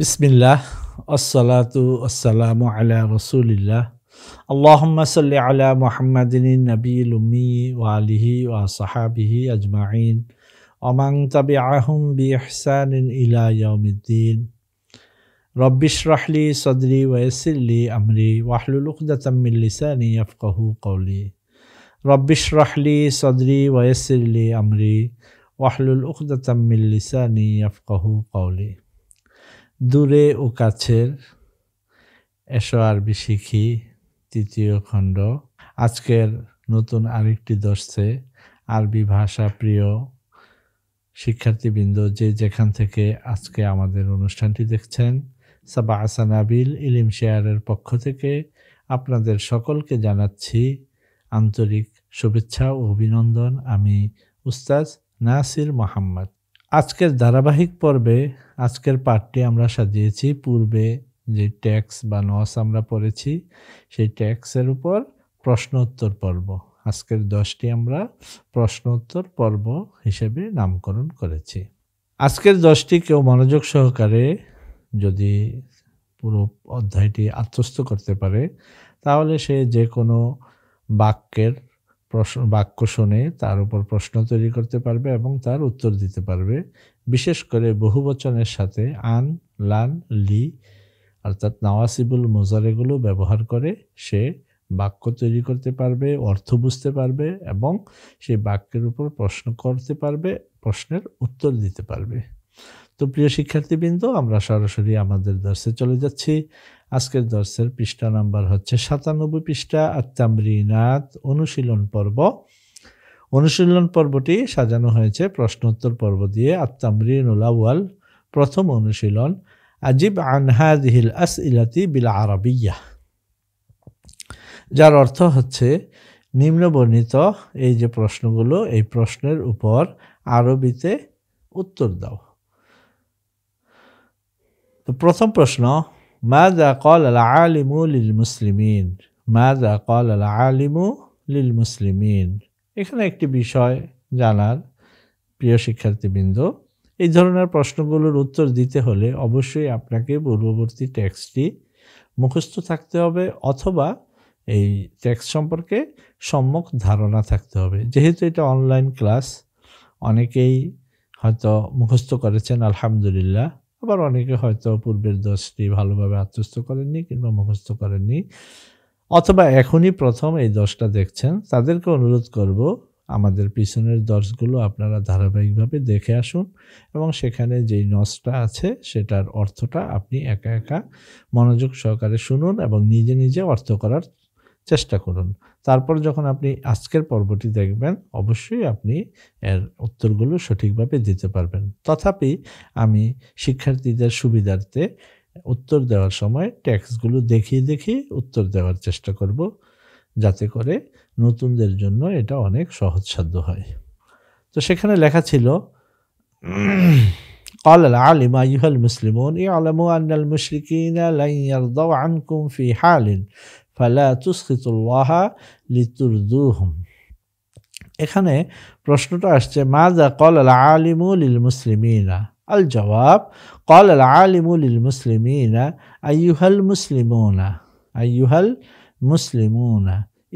বিসমিল্লাহ আসসালাতু আসসালামু আলা রাসূলিল্লাহ আল্লাহুম্মা সাল্লি আলা মুহাম্মাদিন নাবিয়িল উম্মি ওয়া আলিহি ওয়া সাহাবিহি আজমাইন ওয়া মান তাবিআহুম বিইহসানিন ইলা ইয়াউমিদ্দিন রব্বিশরাহ লি সাদরি ওয়া ইয়াসসির লি আমরি ওয়াহলুল উকদাতাম মিন লিসানি ইয়াফকাহু কওলি রব্বিশরাহ লি সাদরি ওয়া ইয়াসসির লি আমরি ওয়াহলুল উকদাতাম মিন লিসানি ইয়াফকাহু কওলি। দূরে ও কাছের এসো আরবি শিখি তৃতীয় খণ্ড। আজকের নতুন আরেকটি দর্শে আরবি ভাষা প্রিয় শিক্ষার্থীবৃন্দ যে যেখান থেকে আজকে আমাদের অনুষ্ঠানটি দেখছেন, সাবা আসানাবিল ইলিম শেয়ারের পক্ষ থেকে আপনাদের সকলকে জানাচ্ছি আন্তরিক শুভেচ্ছা ও অভিনন্দন। আমি উস্তাজ নাসির মোহাম্মদ। আজকের ধারাবাহিক পর্বে আজকের পাঠটি আমরা সাজিয়েছি পূর্বে যে ট্যাক্স বা নস আমরা পড়েছি সেই ট্যাক্সের উপর প্রশ্ন উত্তর পর্ব। আজকের 10টি আমরা প্রশ্ন উত্তর পর্ব হিসেবে নামকরণ করেছি। আজকের 10টি কেউ মনোযোগ সহকারে যদি পুরো অধ্যায়টি আত্মস্থ করতে পারে তাহলে সে যে কোনো বাক্য শুনে তার উপর প্রশ্ন তৈরি করতে পারবে এবং তার উত্তর দিতে পারবে। বিশেষ করে বহুবচনের সাথে আন, লান, লি অর্থাৎ নাওয়াসিবুল মুজারেগুলো ব্যবহার করে সে বাক্য তৈরি করতে পারবে, অর্থ বুঝতে পারবে এবং সেই বাক্যের উপর প্রশ্ন করতে পারবে, প্রশ্নের উত্তর দিতে পারবে। তো প্রিয় শিক্ষার্থীবৃন্দ, আমরা সরাসরি আমাদের দর্শে চলে যাচ্ছি। আজকের দর্শের পৃষ্ঠা নাম্বার হচ্ছে 97 পৃষ্ঠা, আত-তামরিনাত অনুশীলন পর্ব। অনুশীলন পর্বটি সাজানো হয়েছে প্রশ্ন উত্তর পর্ব দিয়ে। আত-তামরিনুল আউয়াল, প্রথম অনুশীলন, আজিব আন হাযিহিল আসইলাতি বিল আরাবিয়্যাহ, যার অর্থ হচ্ছে নিম্নবর্ণিত এই যে প্রশ্নগুলো, এই প্রশ্নের উপর আরবিতে উত্তর দাও। তো প্রথম প্রশ্ন, মাযা ক্বালা আল আলিমু লিল মুসলিমিন, মাযা ক্বালা আল আলিমু লিল মুসলিমিন। এখানে একটি বিষয় জানার প্রিয় শিক্ষার্থীবৃন্দ, এই ধরনের প্রশ্নগুলোর উত্তর দিতে হলে অবশ্যই আপনাকে পূর্ববর্তী টেক্সটটি মুখস্থ থাকতে হবে অথবা এই টেক্সট সম্পর্কে সম্যক ধারণা থাকতে হবে। যেহেতু এটা অনলাইন ক্লাস, অনেকেই হয়তো মুখস্থ করেছেন আলহামদুলিল্লাহ, আবার অনেকে হয়তো পূর্বের 10টি ভালোভাবে আত্মস্থ করেননি কিংবা মুখস্থ করেননি, অথবা এখনই প্রথম এই 10টা দেখছেন। তাদেরকে অনুরোধ করব আমাদের পিছনের দর্শগুলো আপনারা ধারাবাহিকভাবে দেখে আসুন এবং সেখানে যেই নসটা আছে সেটার অর্থটা আপনি একা একা মনোযোগ সহকারে শুনুন এবং নিজে নিজে অর্থ করার চেষ্টা করুন। তারপর যখন আপনি আজকের পর্বটি দেখবেন অবশ্যই আপনি এর উত্তরগুলো সঠিকভাবে দিতে পারবেন। তথাপি আমি শিক্ষার্থীদের সুবিধার্থে উত্তর দেওয়ার সময় টেক্সটগুলো দেখিয়ে উত্তর দেওয়ার চেষ্টা করব, যাতে করে নতুনদের জন্য এটা অনেক সহজসাধ্য হয়। তো সেখানে লেখা ছিল, قال العالم أيها المسلمون اعلموا أن المشركين لن يرضوا عنكم في حال فلا تسخطوا الله لترضوهم। এখানে প্রশ্নটা আসছে মাযা قال العالم للمسلمين, الجواب قال العالم للمسلمين أيها المسلمون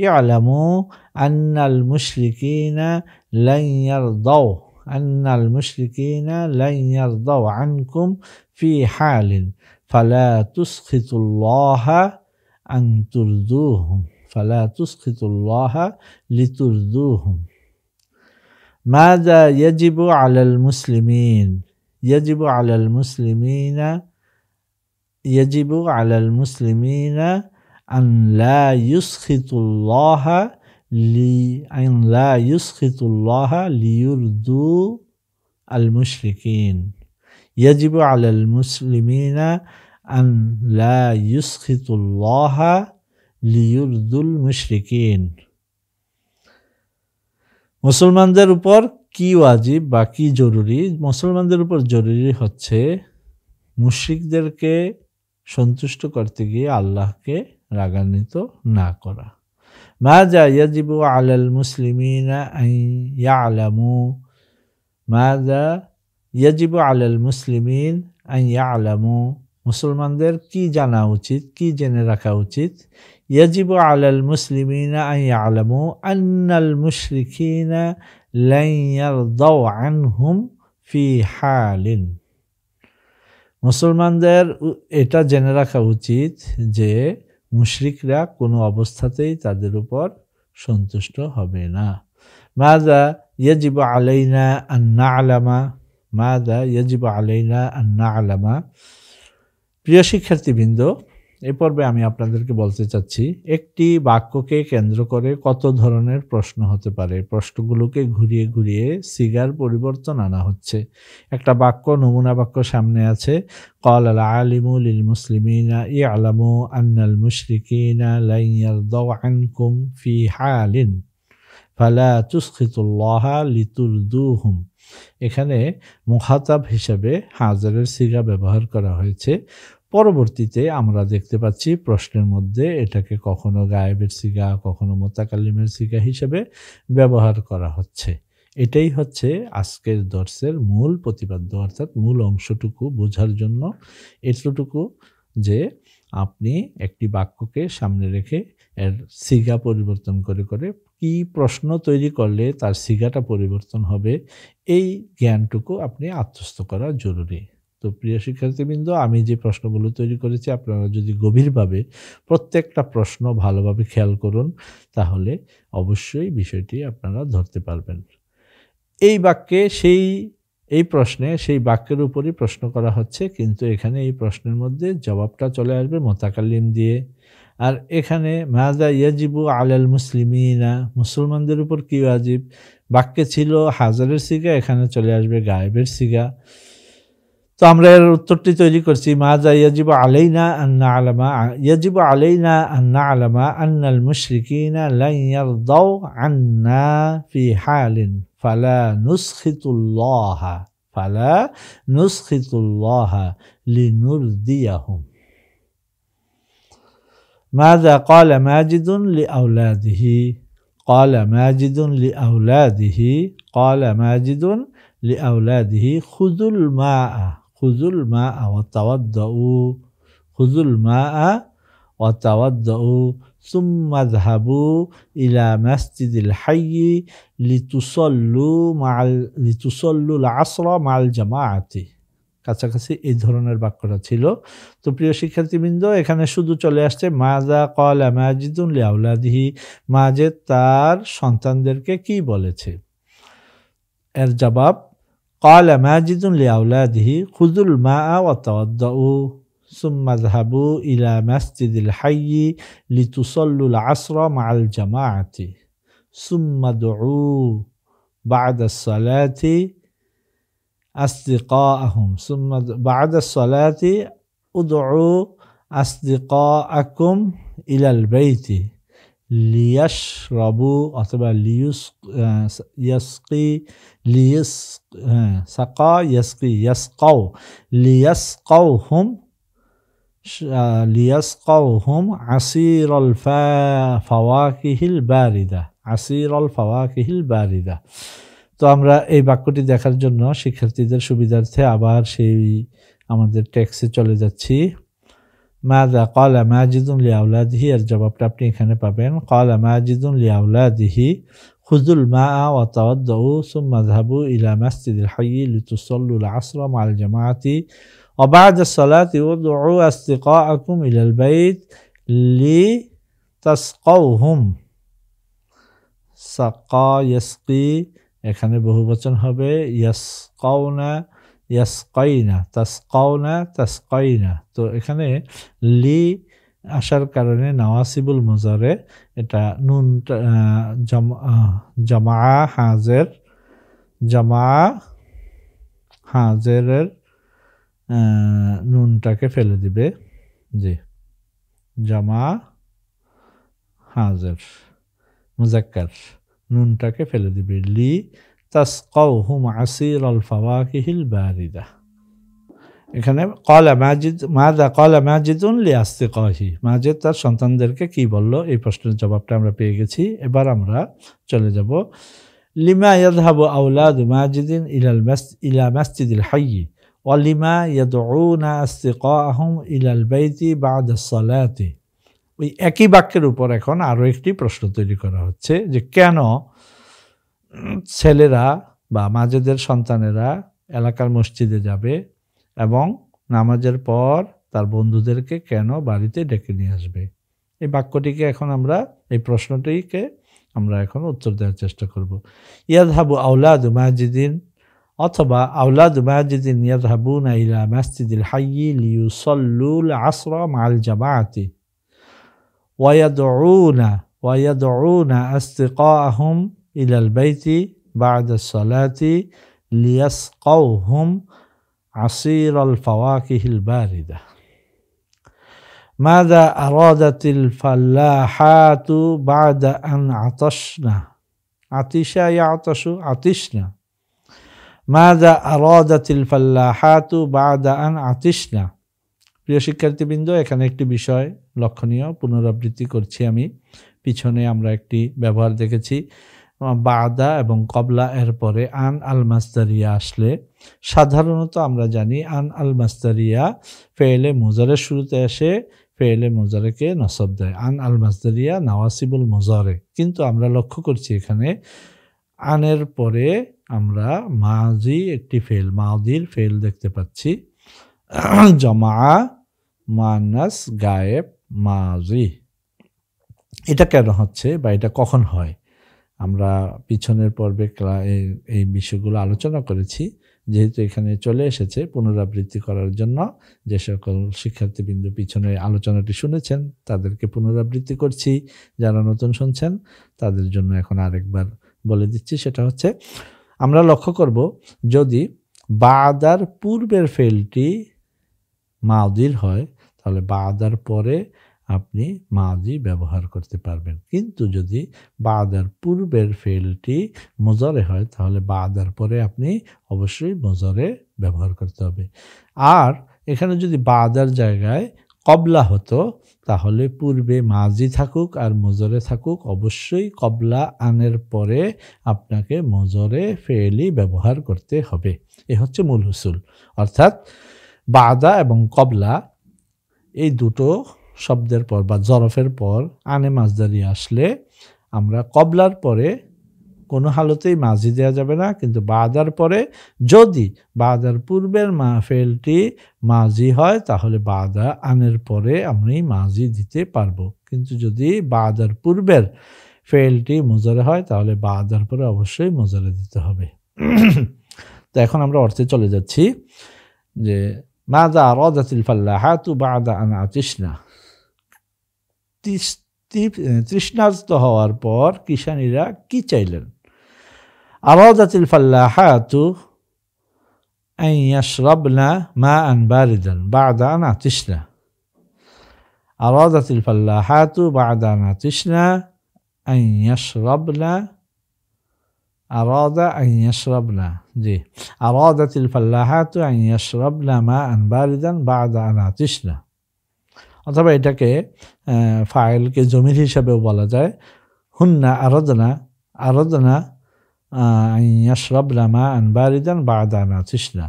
اعلموا أن المشركين لن يرضوا عنكم في حال فلا تسخطوا الله لترضوهم. ماذا يجب على المسلمين؟ يجب على المسلمين أن لا يسخطوا الله ليرضوا المشركين. يجب على المسلمين أن لا يسخطوا الله ليرضوا المشركين. মুসলমানদের উপর কি ওয়াজিব বা কি জরুরি? মুসলমানদের উপর জরুরি হচ্ছে মুশরিকদেরকে সন্তুষ্ট করতে গিয়ে আল্লাহকে রাগান্বিত না করা। মাযা ইয়াজিবু আলাল মুসলিমিনা আন ইয়ালামু, মাযা ইয়াজিবু আলাল মুসলিমিন আন ইয়ালামু মুসলমানদের কি জানা উচিত, কি জেনে রাখা উচিত? ইয়াজিবু আলাল মুসলিমিনা আন ইয়ালামু আন্নাল মুশরিকিনা লান ইয়ারদাউ আনহুম ফি হালিন। মুসলমানদের এটা জেনে রাখা উচিত যে মুশরিকরা কোনো অবস্থাতেই তাদের উপর সন্তুষ্ট হবে না। মাযা ইয়াজিবু আলাইনা আন না'লামা, মাযা ইয়াজিবু আলাইনা আন না'লামা। প্রিয় শিক্ষার্থীবৃন্দ, এ পর্বে আমি আপনাদেরকে বলতে চাচ্ছি একটি বাক্যকে কেন্দ্র করে কত ধরনের প্রশ্ন হতে পারে। প্রশ্নগুলোকে ঘুরিয়ে ঘুরিয়ে সিগার পরিবর্তন আনা হচ্ছে। একটা বাক্য, নমুনা বাক্য সামনে আছে, ক্বালাল আলিমু লিল মুসলিমিনা ইয়ালামু আন্নাল মুশরিকিনা লা ইয়ারদাউ আনকুম ফি হালিন ফালা তুসখিতুল্লাহা লিতুরদুহুম। এখানে মুখাতাব হিসেবে হাজারের সিগা ব্যবহার করা হয়েছে। পরবর্তীতে আমরা দেখতে পাচ্ছি প্রশ্নের মধ্যে এটাকে কখনো গায়েবের সিগা, কখনো মুতাকাল্লিমের সিগা হিসেবে ব্যবহার করা হচ্ছে। এটাই হচ্ছে আজকের দর্সের মূল প্রতিপাদ্য, অর্থাৎ মূল অংশটুকু বোঝার জন্য এতটুকু যে আপনি একটি বাক্যকে সামনে রেখে এর সিগা পরিবর্তন করে করে কি প্রশ্ন তৈরি করলে তার সিগাটা পরিবর্তন হবে, এই জ্ঞানটুকু আপনি আত্মস্থ করা জরুরি। তো প্রিয় শিক্ষার্থীবৃন্দ, আমি যে প্রশ্নগুলো তৈরি করেছি আপনারা যদি গভীরভাবে প্রত্যেকটা প্রশ্ন ভালোভাবে খেয়াল করুন তাহলে অবশ্যই বিষয়টি আপনারা ধরতে পারবেন। এই বাক্যে এই প্রশ্নে সেই বাক্যের উপরই প্রশ্ন করা হচ্ছে, কিন্তু এখানে এই প্রশ্নের মধ্যে জবাবটা চলে আসবে মুতাকাল্লিম দিয়ে। আর এখানে মাযা ইয়াজিবু আলাল মুসলিমিনা, মুসলমানদের উপর কি ওয়াজিব, বাক্যে ছিল হাজারের সিগা, এখানে চলে আসবে গায়েবের সিগা। তো আমরা এর উত্তরটি তৈরি করছি, মাযা ইয়াজিবু আলাইনা আন না'লামা, ইয়াজিবু আলাইনা আন না'লামা আন্নাল মুশরিকিনা লা ইয়ারদাউ আন্না ফি হালিন ফালা নুসখিতুল্লাহা লিনুরদিয়াহুম। ماذا قال ماجد لأولاده؟ قال ماجد لأولاده، قال ماجد لأولاده خذوا الماء وتوضؤوا، خذوا الماء وتوضؤوا ثم اذهبوا إلى مسجد الحي لتصلوا العصر مع الجماعة। কাছাকাছি এই ধরনের বাক্যটা ছিল। তো প্রিয় শিক্ষার্থীবৃন্দ, এখানে শুধু চলে আসছে মাযা ক্বালা মাজিদুন লিআওলাদিহি, মাজেদ তার সন্তানদেরকে কি বলেছে। এর জবাব ক্বালা মাজিদুন লিআওলাদিহি খুযুল মাআ ওয়া তাওয়াদ্দাউ সুম্মা যাহাবু ইলা মাসজিদিল হায়্যি লিতুসাল্লুল আসরা মাআল জামাআতি সুম্মা দুউ বা'দাস সালাতি أصدقاءهم ثم بعد الصلاة ادعوا أصدقاءكم إلى البيت ليشربوا أثبا ليسقوهم عصير الفواكه الباردة তো আমরা এই বাক্যটি দেখার জন্য শিক্ষার্থীদের সুবিধার্থে আবার সেই আমাদের টেক্সটে চলে যাচ্ছি। মাযা ক্বালা মাজিদুন লিআওলাদিহি, এর জবাবটা আপনি এখানে পাবেন। ক্বালা মাজিদুন লিআওলাদিহি খুযুল মাআ ওয়া তাওয়াদ্দাউ সুম্মা যাহাবু ইলা মাসজিদিল হায়্যি লিতুসাল্লুল আসরা মা'আল জামাআতি ওয়া বা'দাস সালাতি উদউ আসদিকাআকুম ইলাল বাইত লিতাসকাউহুম। সাকা ইয়াসকি, এখানে বহুবচন হবে ইয়াসকাউনা ইয়াসকাইনা, তাসকাউনা তাসকাইনা। তো এখানে লি আসার কারণে নাওয়াসিবুল মুজারে, এটা নুন জামা হাজেরের নুনটাকে ফেলে দিবে, জি, জামা হাজের মুজাক্কার নুনটাকে ফেলে দিবে, লি তাসকাউহুম আসিরাল ফাওয়াকিহিল বারিদা। এখানে মাযা ক্বালা মাজিদুন লিআসদিকাহি, মাজেদ তার সন্তানদেরকে কি বলল, এই প্রশ্নের জবাবটা আমরা পেয়ে গেছি। এবার আমরা চলে যাব লিমা ইয়াযহাবু আওলাদু মাজিদিন ইলা মাসজিদিল হায়্যি ওয়ালিমা ইয়াদউনা আসতিকাহুম ইলাল বাইতি বা'দা সালাতি। ওই একই বাক্যের উপর এখন আরো একটি প্রশ্ন তৈরি করা হচ্ছে যে কেন ছেলেরা বা মাঝেদের সন্তানেরা এলাকার মসজিদে যাবে এবং নামাজের পর তার বন্ধুদেরকে কেন বাড়িতে ডেকে নিয়ে আসবে। এই বাক্যটিকে এখন আমরা এই প্রশ্নটিকে আমরা এখন উত্তর দেওয়ার চেষ্টা করব। ইয়াযহাবু আওলাদু মাজিদিন, অথবা আওলাদু মাজিদিন ইয়াযহাবুনা ইলা মাসজিদিল হায়্যি লিয়ুসাল্লুল আসরা মা'আল জামাআতি ওয়ায়াদউনা আসতিকাহুম ইলাল বাইতি বা'দা সালাতি লিয়াসকাউহুম আসীরাল ফাওয়াকিহিল বারিদা। ماذا أرادت الفلاحات بعد أن عطشنا؟ عطش يعطش عطشنا. ماذا أرادت الفلاحات بعد أن عطشنا؟ প্রিয় শিক্ষার্থীবৃন্দ, এখানে একটি বিষয় লক্ষণীয় পুনরাবৃত্তি করছি আমি। পিছনে আমরা একটি ব্যবহার দেখেছি, বাদা এবং কবলা এর পরে আন আল মাসদারিয়া আসলে সাধারণত আমরা জানি আন আল মাসদারিয়া ফেয়েলে মুজারের শুরুতে এসে ফেয়েলে মুজারেকে নসব দেয়। আন আল মাসদারিয়া নাওয়াসিবুল মুজারে। কিন্তু আমরা লক্ষ্য করছি এখানে আনের পরে আমরা মাজি একটি ফেল, মাদির ফেল দেখতে পাচ্ছি, জমা মুয়ান্নাস গায়েব মাজি। এটা কেন হচ্ছে বা এটা কখন হয়? আমরা পিছনের পর্বে এই বিষয়গুলো আলোচনা করেছি। যেহেতু এখানে চলে এসেছে পুনরাবৃত্তি করার জন্য, যে সকল শিক্ষার্থীবৃন্দু পিছনে আলোচনাটি শুনেছেন তাদেরকে পুনরাবৃত্তি করছি, যারা নতুন শুনছেন তাদের জন্য এখন আরেকবার বলে দিচ্ছি। সেটা হচ্ছে আমরা লক্ষ্য করব যদি বাদার পূর্বের ফেলটি মাদির হয় তাহলে বাদার পরে আপনি মাজি ব্যবহার করতে পারবেন। কিন্তু যদি বাদার পূর্বের ফেলটি মুজারে হয় তাহলে বাদার পরে আপনি অবশ্যই মুজারে ব্যবহার করতে হবে। আর এখানে যদি বাদার জায়গায় কবলা হতো তাহলে পূর্বে মাজি থাকুক আর মুজারে থাকুক, অবশ্যই কবলা আনের পরে আপনাকে মুজারে ফেলি ব্যবহার করতে হবে। এ হচ্ছে মূল হুসুল। অর্থাৎ বাদা এবং কবলা এই দুটো শব্দের পর বা জরফের পর আনে মাসদারি আসলে আমরা কবলার পরে কোনো হালতেই মাজি দেওয়া যাবে না, কিন্তু বাদার পরে যদি বাদার পূর্বের ফেলটি মাজি হয় তাহলে বাদা আনের পরে আমি মাজি দিতে পারবো। কিন্তু যদি বাদার পূর্বের ফেলটি মুজারে হয় তাহলে বাদার পরে অবশ্যই মুজারে দিতে হবে। তো এখন আমরা অর্থে চলে যাচ্ছি যে মাযা আরাদাতিল ফাল্লাহাতু বা'দা আন আতিশনা। তৃষ্ণার্ত হওয়ার পর কিষানীরা কি চাইলেন? আরাদাতিল ফাল্লাহাতু আন ইয়াশরাবনা মাআন বারিদান বা'দা আন আতিশনা। আরাদাতিল ফাল্লাহাতু বা'দা আন আতিশনা আন ইয়াশরাবনা। আরাদা আন ইয়াশরাবনা, জি, আরাদাতিল ফাল্লাহাতু আন ইয়াশরাবনা মাআন বারিদান বা'দা আন আতিশনা। অথবা এটাকে ফাইলকে জমির হিসাবেও বলা যায়। হুন্না আরাদনা আন ইয়াশরাবনা মাআন বারিদান বা'দা আন আতিশনা।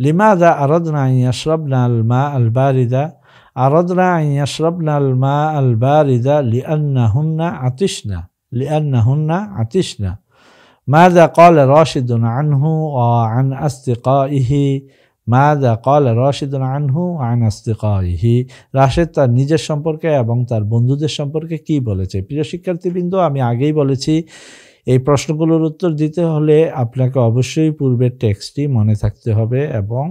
লিমাযা আরাদনা আন ইয়াশরাবনা আল মা আল বারিদা? আরাদনা আন ইয়াশরাবনা আল মা আল বারিদা লিআন্নাহুন্না আতিশনা। ماذا قال راشد عنه وعن أصدقائه؟ ماذا قال راشد عنه وعن أصدقائه? রাশেদ তার নিজের সম্পর্কে এবং তার বন্ধুদের সম্পর্কে কি বলেছে? প্রিয় শিক্ষার্থীবৃন্দ, আমি আগেই বলেছি এই প্রশ্নগুলোর উত্তর দিতে হলে আপনাকে অবশ্যই পূর্বের টেক্সটটি মনে থাকতে হবে এবং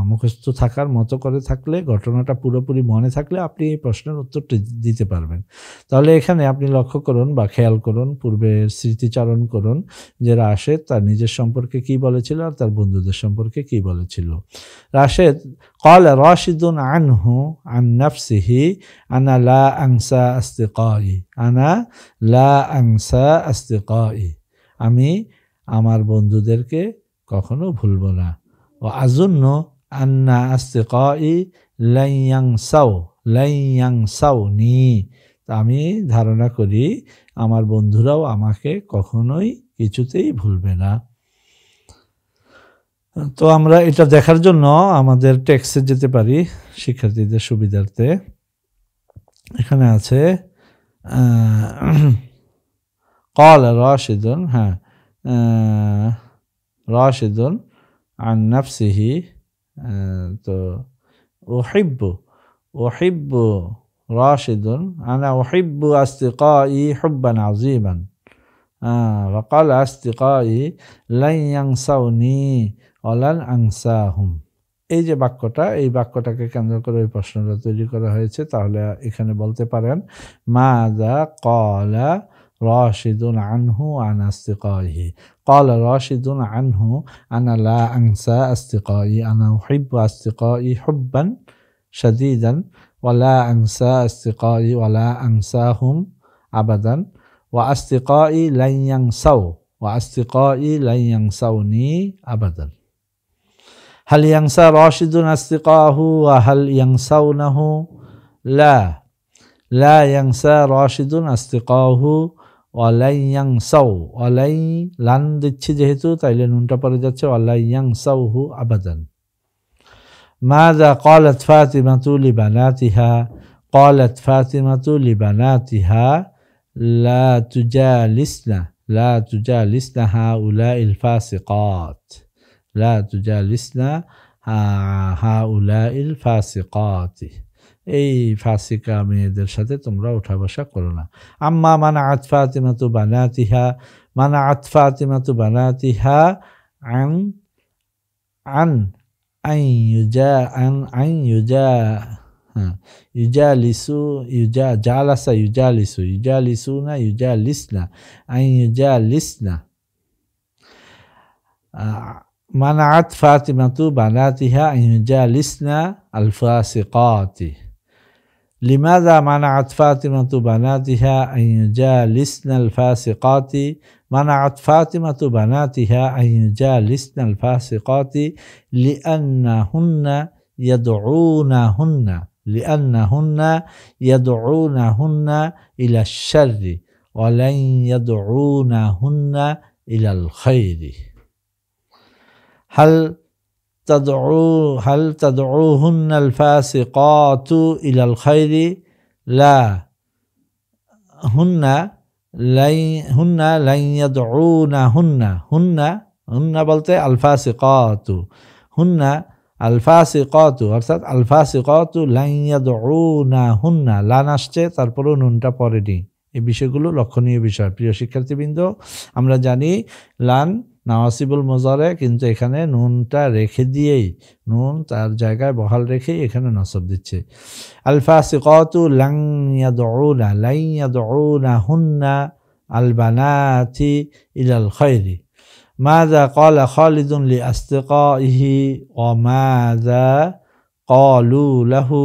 মুখস্থ থাকার মতো করে থাকলে, ঘটনাটা পুরোপুরি মনে থাকলে আপনি এই প্রশ্নের উত্তরটি দিতে পারবেন। তাহলে এখানে আপনি লক্ষ্য করুন বা খেয়াল করুন, পূর্বের স্মৃতিচারণ করুন যে রাশেদ তার নিজের সম্পর্কে কি বলেছিল আর তার বন্ধুদের সম্পর্কে কি বলেছিল। রাশেদ قال راشد عنه عن نفسه أنا لا أنسى أصدقائي أنا لا أنسى أصدقائي আমি আমার বন্ধুদেরকে কখনো ভুলবো না। ও আযুন্নু আন্না আসদিকাই লান ইয়ানসাউনি, আমি ধারণা করি আমার বন্ধুরাও আমাকে কখনোই কিছুতেই ভুলবে না। তো আমরা এটা দেখার জন্য আমাদের টেক্সটে যেতে পারি শিক্ষার্থীদের সুবিধার্থে। এখানে আছে قال راشد راشد عن نفسه তো أحب راشد أنا أحب أصدقائي حبا عظيما وقال أصدقائي لن ينسوني ولن أنساهم। এই যে বাক্যটা, এই বাক্যটাকে কেন্দ্র করে এই প্রশ্নটা তৈরি করা হয়েছে। তাহলে এখানে বলতে পারেন মাযা ক্বালা রাশিদুন আনহু আন আসদিকাইহি। ক্বালা রাশিদুন আনহু আনা লা আনসা আসদিকাই, আনা উহিব্বু আসদিকাই হুব্বান শাদীদান ওয়া লা আনসা আসদিকাই ওয়া লা আনসাহুম আবাদান ওয়া আসদিকাই লান ইয়ানসাউ ওয়া আসদিকাই লান ইয়ানসাউনি আবাদান। هل ينسى راشد أصدقائه وهل ينسونه؟ لا ينسى راشد أصدقائه ولن ينسوا لن দিচ্ছি যেহেতু তাইলে নুনটা পড়ে যাচ্ছে ولن ينسوه أبدا। ماذا قالت فاطمة لبناتها؟ قالت فاطمة لبناتها لا تجالسن هؤلاء الفاسقات لا تجالسن هؤلاء الفاسقات এই ফাসিকা মেয়েদের সাথে তোমরা উঠা বসা করো না। আম্মা মানাআত ফাতিমাতু বানাতিহা আন ইউজালিসু ইউজালিসুনা ইউজালিসনা আন ইউজালিসনা। منعت فاطمة بناتها أن يجالسن الفاسقات. لماذا منعت فاطمة بناتها أن يجالسن الفاسقات؟ منعت فاطمة بناتها أن يجالسن الفاسقات لأنهن يدعونهن إلى الشر ولن يدعونهن إلى الخير. هل تدعوهن الفاسقات إلى الخير؟ لا، هن لن يدعونهن هن বলতে الفاسقات هن الفاسقات অর্থাৎ الفاسقات لن يدعونهن লান আসছে তারপরও নুনটা পড়েনি। এই বিষয়গুলো লক্ষণীয় বিষয় প্রিয় শিক্ষার্থীবৃন্দ। আমরা জানি লান নাওয়াসিবুল মুজারে, কিন্তু এখানে নুনটা রেখে দিয়েই, নুন তার জায়গায় বহাল রেখে এখানে নসব দিচ্ছে। আল ফাসিকাতু লান ইয়াদউনাহুন্না আল বানাতি ইলাল খায়রি। মাযা ক্বালা খালিদুন লি আসদিকাইহি ওয়া মাযা ক্বালু লাহু।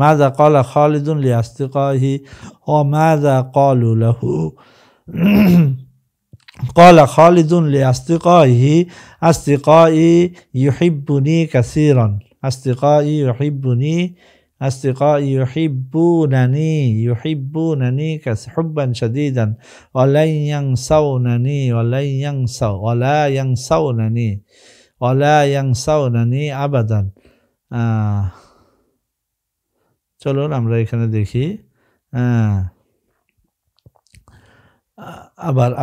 ماذا قال خالد لأصدقائه وماذا قالوا له؟ قال خالد لأصدقائه أصدقائي يحبني كثيرا أصدقائي يحبونني حبا شديدا ولن ينسونني أبدا। চলুন আমরা এখানে দেখি।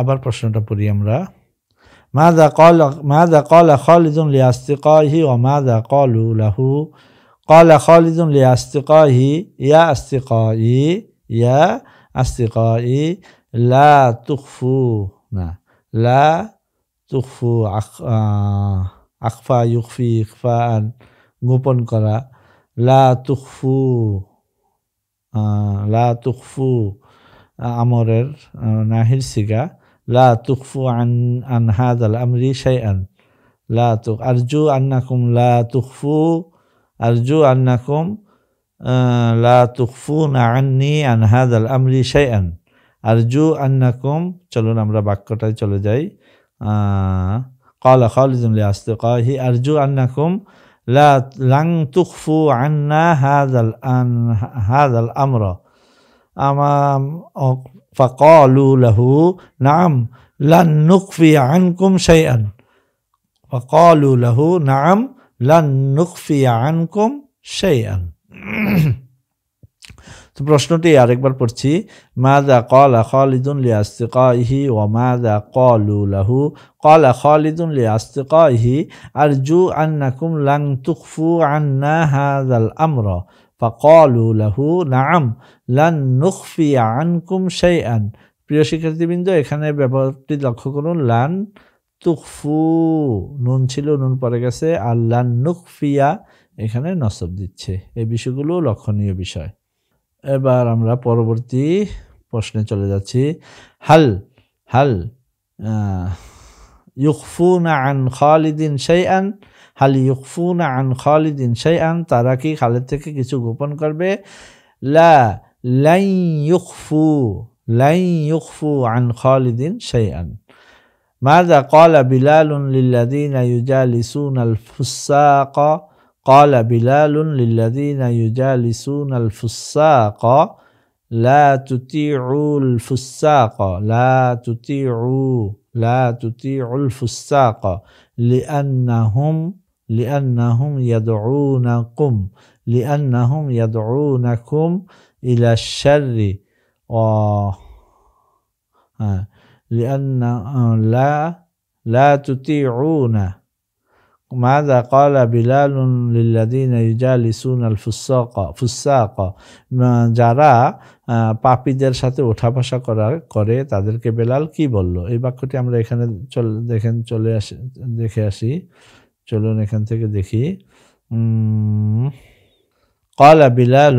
আবার প্রশ্নটা পড়ি আমরা। ماذا قال خالد لأصدقائه وماذا قالوا له؟ قال خالد لأصدقائه يا أصدقائي لا تخفوا أخفى يخفي إخفاء গোপন করা। لا تخفوا আমরের নাহির সিগা। لا تخفوا عن هذا الأمر شيئا أرجو أنكم لا تخفون عني عن هذا الأمر شيئا أرجو أنكم। চলুন আমরা বাক্যটায় চলে যাই। قال خالد لأصدقائه أرجو أنكم لن تخفوا عنا هذا الأمر। ফাকালু লাহু নাম লান নুখফি আনকুম শাইআন ফাকালু লাহু নাম লান নুখফি আনকুম শাইআন। তো প্রশ্নটি আরেকবার পড়ছি, মাযা ক্বালা খালিদুন লিআসতিকাইহি ওয়া মাযা ক্বালু লাহু ক্বালা খালিদুন লিআসতিকাইহি আরজু আন্নাকুম লান তুখফু আন্না হাযাল আমরা ফাকালু লাহু নাম লান নুখফি আনকুম শাইআন। প্রিয় শিক্ষার্থীবৃন্দ, এখানে ব্যবহারটি লক্ষ্য করুন, লান তুখফু নুন ছিল, নুন পড়ে গেছে, আর লান নুখফিয়া এখানে নসব দিচ্ছে। এই বিষয়গুলো লক্ষণীয় বিষয়। এবার আমরা পরবর্তী প্রশ্নে চলে যাচ্ছি। হাল হাল ইউখফুনা আন খালিদিন শাইআন, হাল ইউখফুনা আন খালিদিন শাইআন, তারা কি খালিদ থেকে কিছু গোপন করবে? লা লান ইউখফু আন খালিদিন শাইআন। মাযা ক্বালা বিলালুন লিল্লাযীনা ইউজালিসুনাল ফুসাকা قال بلال للذين يجالسون الفساق لا تطيعوا الفساق لا تطيعوا الفساق لأنهم يدعونكم إلى الشر لا تطيعون। ماذا قال بلال للذين يجالسون الفساق যারা পাপীদের সাথে ওঠা বসা করে তাদেরকে বেলাল কি বলল? এই বাক্যটি আমরা এখানে দেখে আসি। চলুন এখান থেকে দেখি। قال بلال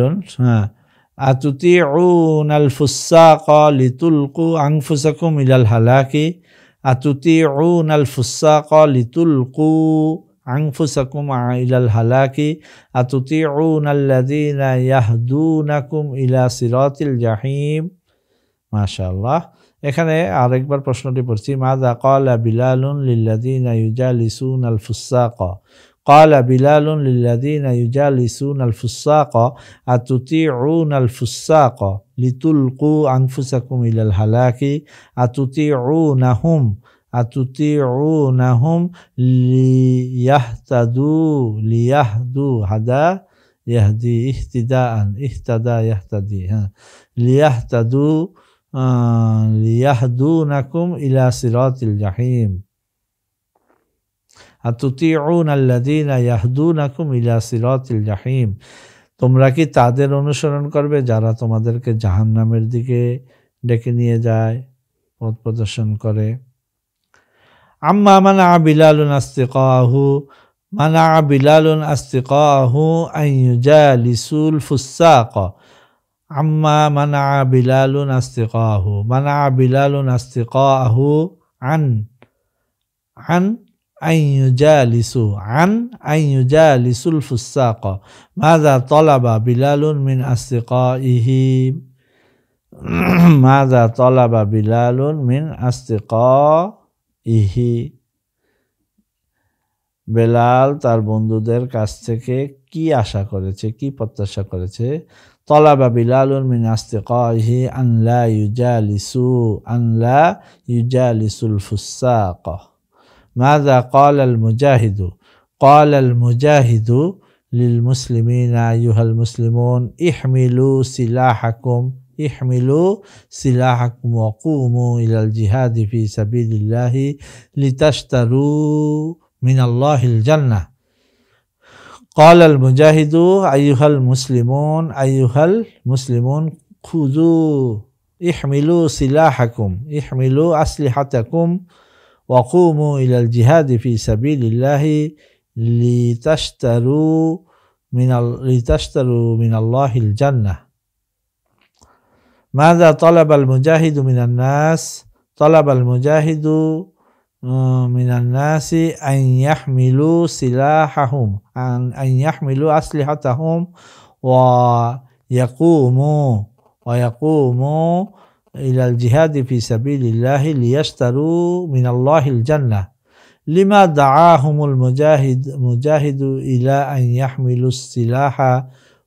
أتطيعون الفساق لتلقوا أنفسكم إلى الهلاك أتطيعون الفساق لتلقوا أنفسكم إلى الهلاك أتطيعون الذين يهدونكم إلى صراط الجحيم। মাশাআল্লাহ। এখানে আরেকবার প্রশ্নটি পড়ছি, মাযা ক্বালা বিলালুন লিল্লাযীনা ইউজালিসুনাল ফুসাকা قال بلال للذين يجالسون الفساق أتطيعون الفساق لتلقوا أنفسكم إلى الهلاك أتطيعونهم ليهدوا هدى يهدي اهتداء اهتدى يهتدي ليهدونكم إلى صراط الجحيم أتطيعون الذين يهدونكم إلى صراط الجحيم। তোমরা কি তাদের অনুসরণ করবে যারা তোমাদেরকে জাহান্নামের দিকে ডেকে নিয়ে যায়, পথ প্রদর্শন করে? আম্মা মানা বিলালুন আস্তিকাহু আন ইউজালিসুল ফুসাক। আম্মা মানা বিলালুন আস্তিকাহু عن أن يجالسوا الفساق. ماذا طلب بلال من أصدقائه؟ ماذا طلب بلال من أصدقائه؟ বেলাল তার বন্ধুদের কাছ থেকে কি আশা করেছে, কি প্রত্যাশা করেছে? طلب بلال من أصدقائه أن لا يجالسوا الفساق. ماذا قال المجاهد؟ قال المجاهد للمسلمين أيها المسلمون احملوا سلاحكم وقوموا إلى الجهاد في سبيل الله لتشتروا من الله الجنة. قال المجاهد أيها المسلمون خذوا احملوا سلاحكم احملوا أسلحتكم وقوموا إلى الجهاد في سبيل الله لتشتروا من الله الجنة. ماذا طلب المجاهد من الناس؟ طلب المجاهد من الناس أن يحملوا سلاحهم أن يحملوا أسلحتهم ويقوموا إلى الجهاد في سبيل الله ليشتروا من الله الجنة. لما دعاهم المجاهد إلى أن يحملوا السلاح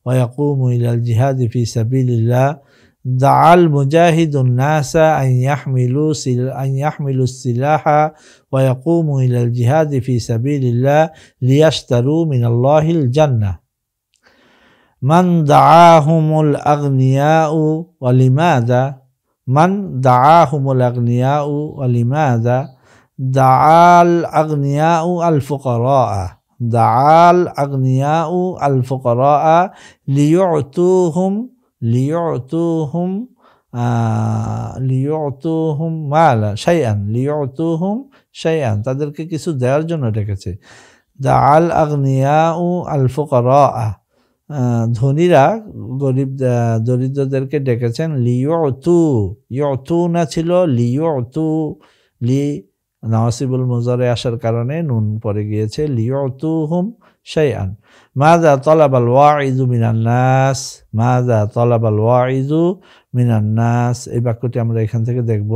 ويقوموا إلى الجهاد في سبيل الله؟ দাআল মুজাহিদুন নাসা আন ইয়াহমিলু সিলাহা ওয়া ইয়াকুমু ইলাল জিহাদি ফি সাবিলিল্লাহ লিয়াশতারু মিনাল্লাহিল জান্নাহ। মান দাআহুমুল আগনিয়াউ ওয়া লিমাযা মান দাআহুমুল আগনিয়াউ ওয়া লিমাযা দাআল আগনিয়াউ আল ফুকারা দাআল আগনিয়াউ আল ফুকারা লিয়ুতুহুম মালা শাইআন তাদেরকে কিছু দেওয়ার জন্য ডেকেছে। দাআল আগনিয়াউ আল ফুকারা ধনীরা গরিব দরিদ্রদেরকে ডেকেছেন। ইউতু না ছিল লিয়ুতু, নাওয়াসিবুল মুজারে আসার কারণে নুন পড়ে গিয়েছে। লিয়ুতুহুম শাইআন। মাযা তালাবাল ওয়াইযু মিনান নাস, মাযা তালাবাল ওয়াইযু মিনান নাস, এই বাক্যটি আমরা এখান থেকে দেখব।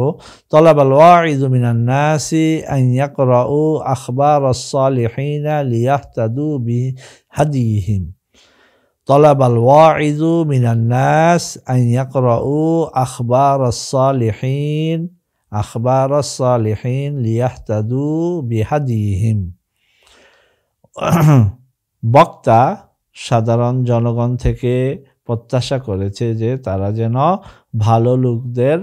তালাবাল ওয়াইযু মিনান নাসি আন ইয়াকরাউ আখবারাস সালিহিনা লিয়াহতাদু বিহাদিহিম। তালাবাল ওয়াইযু মিনান নাস আন ইয়াকরাউ আখবারাস সালিহিন লিয়াহতাদু বিহাদিহিম। বক্তা সাধারণ জনগণ থেকে প্রত্যাশা করেছে যে তারা যেন ভালো লোকদের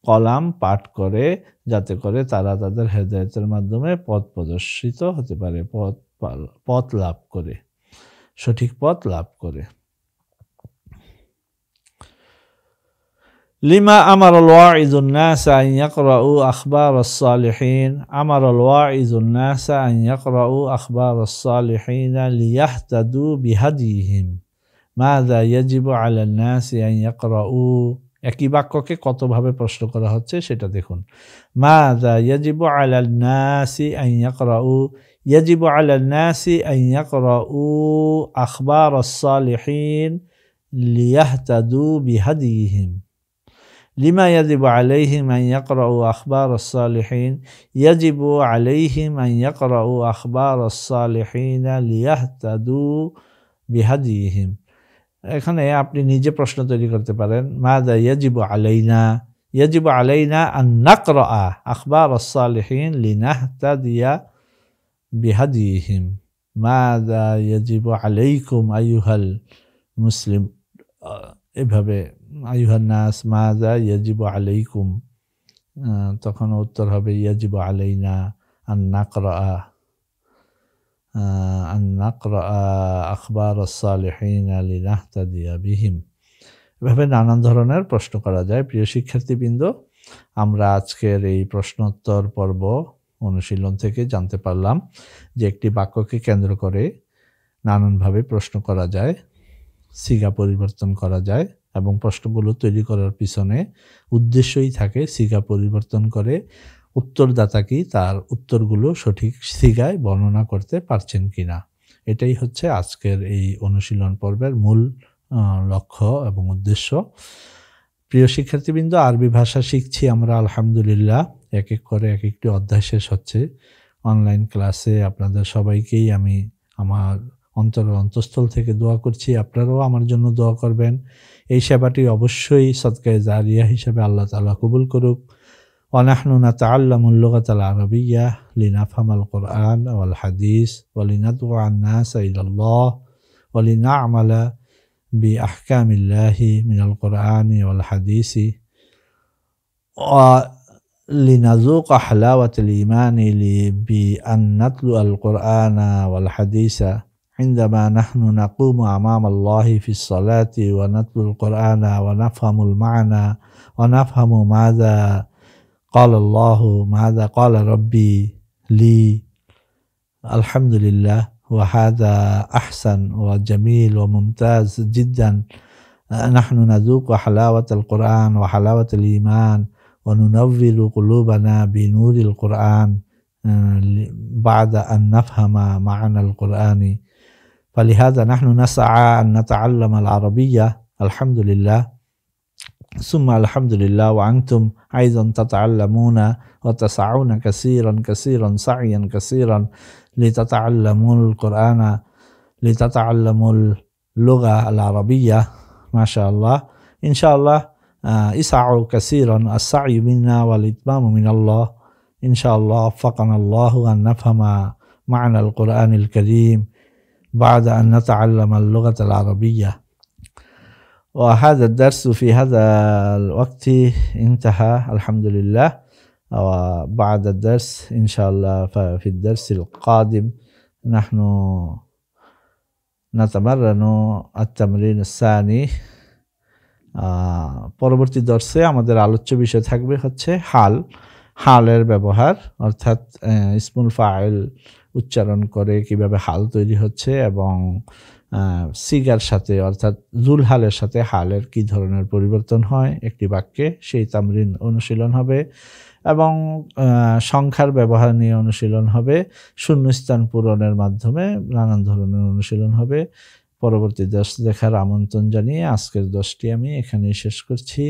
কলাম পাঠ করে, যাতে করে তারা তাদের হেদায়েতের মাধ্যমে পথ প্রদর্শিত হতে পারে, পথ লাভ করে, সঠিক পথ লাভ করে। লিমা আমারাল ওয়াইযুন নাসা আন ইয়াকরাউ আখবারাস সালিহিন, আমারাল ওয়াইযুন নাসা আন ইয়াকরাউ আখবারাস সালিহিন লিয়াহতাদু বিহাদিহিম। মাযা ইয়াজিবু আলান নাসি আন ইয়াকরাউ, একই বাক্যকে কতভাবে প্রশ্ন করা হচ্ছে সেটা দেখুন। মাযা ইয়াজিবু আলান নাসি আন ইয়াকরাউ, ইয়াজিবু আলান নাসি আন ইয়াকরাউ আখবারাস সালিহিন লিয়াহতাদু বিহাদিহিম। লিমা ইয়াজিবু আলাইহিম আন ইয়াকরাউ আখবারাস সালিহিন, ইয়াজিবু আলাইহিম আন ইয়াকরাউ আখবারাস সালিহিন লিয়াহতাদু বিহাদিহিম। এখানে আপনি নিজে প্রশ্ন তৈরি করতে পারেন। মাযা ইয়াজিবু আলাইনা আন নাকরা আখবারাস সালিহিন লিনাহতাদিয়া বিহাদিহিম। মাযা ইয়াজিবু আলাইকুম আইয়ুহাল মুসলিম, এভাবে আইয়ুহান নাস মাযা ইয়াজিবু আলাইকুম, তখন উত্তর হবে ইয়াজিবু আলাইনা আন নাকরা আখবারাস সালিহিন লিনাহতাদিয়া বিহিম। এভাবে নানান ধরনের প্রশ্ন করা যায়। প্রিয় শিক্ষার্থীবৃন্দ, আমরা আজকের এই প্রশ্নোত্তর পর্ব অনুশীলন থেকে জানতে পারলাম যে একটি বাক্যকে কেন্দ্র করে নানানভাবে প্রশ্ন করা যায়, সিগা পরিবর্তন করা যায়, এবং প্রশ্নগুলো তৈরি করার পিছনে উদ্দেশ্যই থাকে সিগা পরিবর্তন করে উত্তরদাতা কি তার উত্তরগুলো সঠিক সিগায় বর্ণনা করতে পারছেন কিনা। এটাই হচ্ছে আজকের এই অনুশীলন পর্বের মূল লক্ষ্য এবং উদ্দেশ্য। প্রিয় শিক্ষার্থীবৃন্দ, আরবি ভাষা শিখছি আমরা আলহামদুলিল্লাহ। এক এক করে এক একটি অধ্যায় শেষ হচ্ছে। অনলাইন ক্লাসে আপনাদের সবাইকেই আমি আমার অন্তঃস্থল থেকে দোয়া করছি, আপনারাও আমার জন্য দোয়া করবেন। এই সেবাটি অবশ্যই সদকায়ে জারিয়া হিসেবে আল্লাহ তাআলা কবুল করুক। ونحن نتعلم اللغة العربية لنفهم القرآن والحديث ولندعو الناس إلى الله ولنعمل بأحكام الله من القرآن والحديث ولنذوق حلاوة الإيمان بأن نتلو القرآن والحديث عندما نحن نقوم أمام الله في الصلاة ونتلو القرآن ونفهم المعنى ونفهم ماذا قال الله ماذا قال ربي لي. الحمد لله، وهذا أحسن وجميل وممتاز جدا. نحن نذوق حلاوة القرآن وحلاوة الإيمان وننور قلوبنا بنور القرآن بعد أن نفهم معنى القرآن. فلهذا نحن نسعى أن نتعلم العربية. الحمد لله، ثم الحمد لله، وأنتم أيضا تتعلمون وتسعون كثيرا سعيا كثيرا لتتعلموا القرآن، لتتعلموا اللغة العربية. ما شاء الله. إن شاء الله ইসআউ কাসীরান আস-সা'য়ু মিন্না ওয়াল ইতমামু মিনাল্লাহ ইনশাআল্লাহ ওয়াফাকানা আল্লাহু আন নাফহামা মা'না আল-কুরআনিল কারীম بعد أن نتعلم اللغة العربية. وهذا الدرس في هذا الوقت انتهى الحمد لله. وبعد الدرس إن شاء الله في الدرس القادم نحن نتمرن التمرين الثاني. পরবর্তী দর্শে আমাদের আলোচ্য বিষয় থাকবে হচ্ছে হালের ব্যবহার, অর্থাৎ ইসমুল ফাইল উচ্চারণ করে কিভাবে হাল তৈরি হচ্ছে এবং সিগার সাথে অর্থাৎ জুল হালের সাথে হালের কি ধরনের পরিবর্তন হয় একটি বাক্যে, সেই তামরিন অনুশীলন হবে এবং সংখ্যার ব্যবহার নিয়ে অনুশীলন হবে, শূন্যস্থান পূরণের মাধ্যমে নানান ধরনের অনুশীলন হবে। পরবর্তী দর্শ দেখার আমন্ত্রণ জানিয়ে আজকের দর্শটি আমি এখানেই শেষ করছি।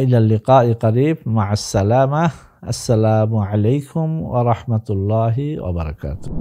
ইলা লিকাই করিব, মা'আস সালামা, আসসালামু আলাইকুম ওয়া রাহমাতুল্লাহি ওয়া বারাকাতুহু।